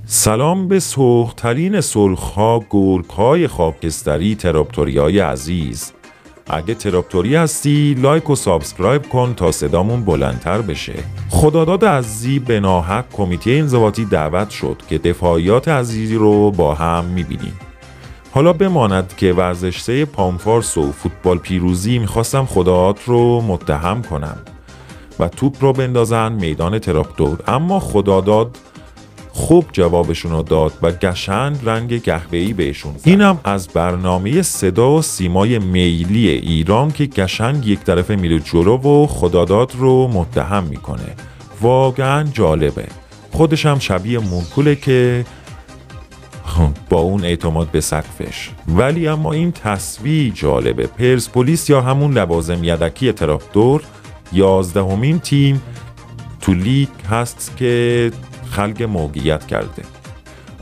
سلام به سرخ‌ترین سرخ‌ها، گرگ‌های خاکستری، تراکتوریای عزیز. اگه تراکتوری هستی لایک و سابسکرایب کن تا صدامون بلندتر بشه. خداداد عزیزی به ناحق کمیته انضباطی دعوت شد که دفاعیات عزیزی رو با هم میبینیم. حالا بماند که ورزشسه پامفارس و فوتبال پیروزی میخواستم خداداد رو متهم کنم و توپ رو بندازن میدان تراکتور، اما خداداد خوب جوابشون رو داد و قشنگ رنگ قهوه‌ای بهشون زد. اینم از برنامه صدا و سیمای میلی ایران که قشنگ یک طرفه میره جلو و خداداد رو متهم میکنه. واقعا جالبه. خودش هم شبیه مونکوله که با اون اعتماد به سقفش. ولی اما این تصویر جالبه. پرسپولیس یا همون لوازم یدکی تراکتور 11مین تیم تو لیگ هست که خلق موقعیت کرده.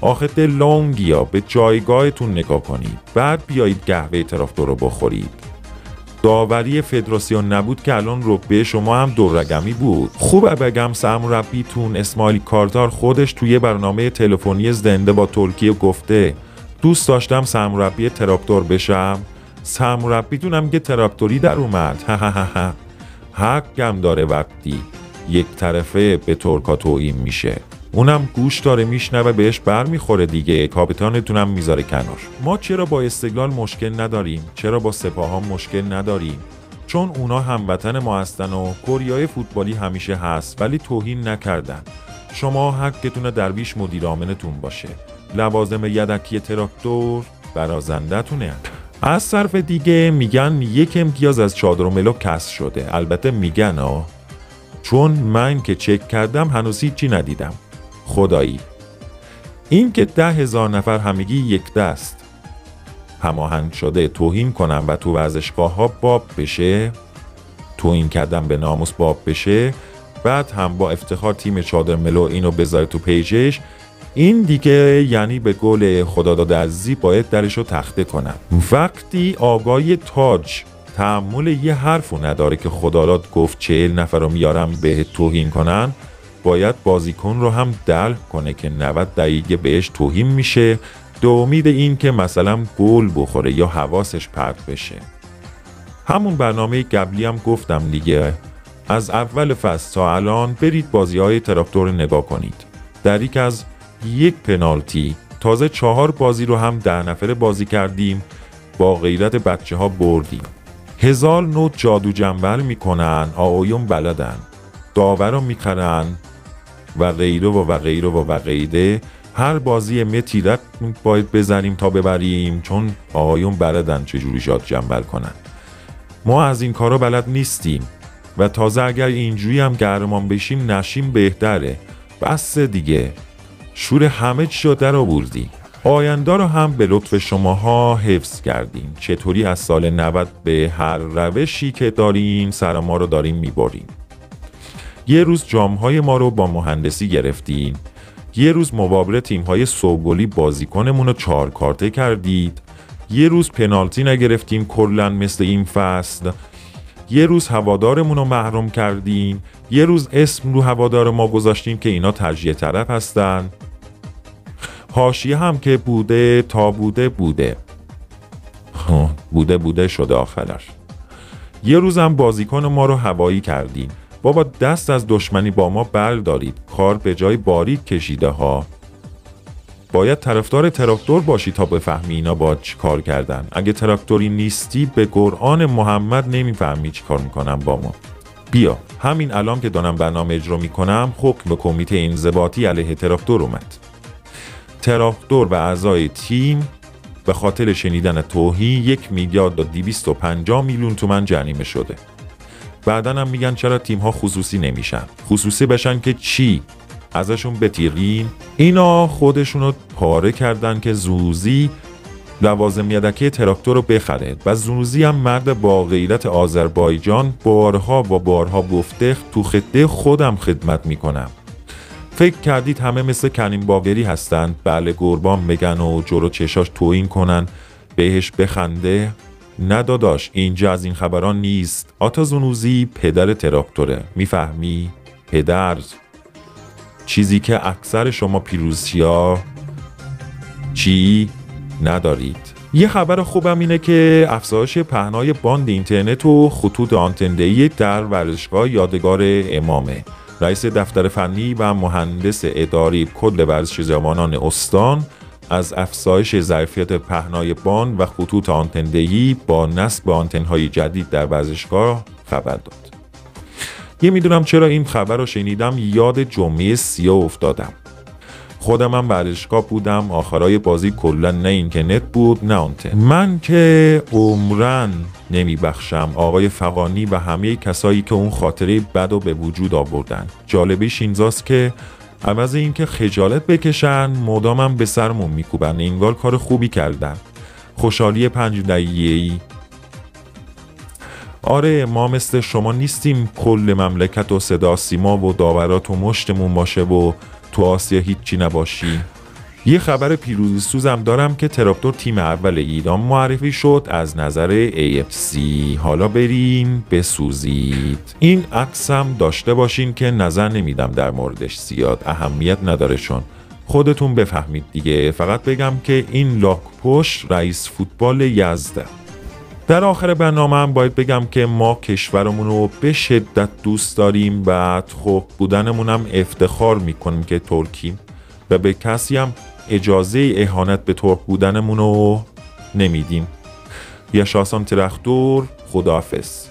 آخه دلونگیا به جایگاهتون نگاه کنید، بعد بیایید قهوه تراکتور رو بخورید. داوری فدراسیون نبود که الان رتبه شما هم دو رقمی بود. خوبه بگم سرمربیتون اسماعیل کارتار خودش توی برنامه تلفنی زنده با ترکیه گفته دوست داشتم سرمربی تراکتور بشم. سرمربیتون هم که تراکتوری در اومد. حقم داره وقتی یک طرفه به ترکا توهین میشه. اونم گوش داره میشنوه بهش بر میخوره دیگه. کاپیتانتونم میذاره کنار. ما چرا با استقلال مشکل نداریم؟ چرا با سپاهان مشکل نداریم؟ چون اونا هموطن ما هستن و کوریای فوتبالی همیشه هست، ولی توهین نکردن. شما حقتونه درویش مدیر عاملتون باشه. لوازم یدکی تراکتور برازندتونه. از طرف دیگه میگن یک امتیاز از چادر و ملو کسر شده. البته میگن چون من که چک کردم هنوز هیچی ندیدم. خدایی این که 10,000 نفر همگی یک دست هماهنگ شده توهین کنم و تو ورزشگاه ها باب بشه، توهین کردن به ناموس باب بشه، بعد هم با افتخار تیم چادر ملو اینو بذاره تو پیجش، این دیگه یعنی به قول خداداد عزیزی باید درشو تخته کنم. وقتی آقای تاج تحمل یه حرفو نداره که خداداد گفت 40 نفر رو میارم به توهین کنن، باید بازیکن رو هم دلع کنه که 90 دقیقه بهش توهین میشه به امید این که مثلا گل بخوره یا حواسش پرت بشه. همون برنامه قبلی هم گفتم دیگه، از اول فصل تا الان برید بازی‌های تراکتور نگاه کنید. دریک از یک پنالتی تازه 4 بازی رو هم 10 نفره بازی کردیم، با غیرت بچه ها بردیم. 1000 نوع جادو جنبل میکنن، آقایون بلدن، داور رو میخرن و غیره و غیره و غیره. هر بازی متیرت باید بزنیم تا ببریم، چون آقایون بلدن چجوری جادو جنبل کنن. ما از این کارا بلد نیستیم و تازه اگر اینجوری هم قهرمان بشیم نشیم بهتره. بس دیگه، شور همه چی رو در آوردی. آینده رو هم به لطف شماها حفظ کردیم. چطوری از سال 90 به هر روشی که داریم سر ما رو داریم میبریم. یه روز جامهای ما رو با مهندسی گرفتین، یه روز مقابل تیم‌های سوگلی بازیکنمون رو 4 کارته کردید، یه روز پنالتی نگرفتیم کلاً مثل این فصل، یه روز هوادارمون رو محروم کردین، یه روز اسم رو هوادار ما گذاشتیم که اینا ترجیح طرف هستن. حاشیه هم که بوده تا بوده بوده شده آخرش. یه روز هم بازیکن ما رو هوایی کردیم. بابا دست از دشمنی با ما بردارید، کار به جای باریک کشیده ها. باید طرفدار تراکتور باشی تا بفهمی اینا با چی کار کردن. اگه تراکتوری نیستی به قرآن محمد نمیفهمی چی کار میکنن با ما. بیا همین الان که دارم برنامه اجرا میکنم حکم کمیته انضباطی علیه تراکتور اومد. تراکتور و اعضای تیم به خاطر شنیدن توهین 1,250,000,000 تومان جریمه شده. بعدن هم میگن چرا تیم‌ها خصوصی نمیشن. خصوصی بشن که چی؟ ازشون بتیرین؟ اینا خودشونو پاره کردن که زوزی لوازم یدکی تراکتور رو بخره و زوزی هم مرد با غیرت آذربایجان بارها و بارها گفته تو خطه خودم خدمت میکنم. فکر کردید همه مثل کنیم باگری هستن؟ بله قربان بگن و جلو چشاش توهین کنن بهش بخنده؟ نه داداش، اینجا از این خبران نیست. آتا زنوزی پدر تراکتوره، میفهمی؟ پدر چیزی که اکثر شما پیروزی‌ها ندارید. یه خبر خوبم اینه که افزایش پهنای باند اینترنت و خطوط آنتنده‌ای در ورزشگاه یادگار امامه. رئیس دفتر فنی و مهندس اداری کل ورزش جوانان استان از افزایش ظرفیت پهنای باند و خطوط آنتنده‌ای با نصب آنتن‌های جدید در ورزشگاه خبر داد. میدونم چرا این خبر رو شنیدم یاد جمعه سیاه افتادم. خودم هم ورزشگاه بودم، آخرای بازی کلا نه اینترنت بود نه آنتن. من که عمرن نمیبخشم آقای فغانی و همه کسایی که اون خاطره بد رو به وجود آوردن. جالبیش اینجاست که عوض اینکه خجالت بکشن مدامم به سرمون میکوبن، انگار کار خوبی کردن. خوشحالی 5 دقیقه‌ای. آره ما مثل شما نیستیم کل مملکت و صدا سیما و داورات و مشتمون باشه و تو آسیا هیچی نباشی. یه خبر پیروزی سوزم دارم که تراکتور تیم اول ایران معرفی شد از نظر AFC. حالا برین بسوزید. این عکسم داشته باشین که نظر نمیدم در موردش، زیاد اهمیت نداره چون خودتون بفهمید دیگه. فقط بگم که این لاک پشت رئیس فوتبال یزده. در آخر برنامه هم باید بگم که ما کشورمون رو به شدت دوست داریم و خب بودنمون هم افتخار میکنیم که ترکیم و به کسی هم اجازه اهانت به ترک بودنمون رو نمیدیم. یشاسان ترختور، خداحافظ.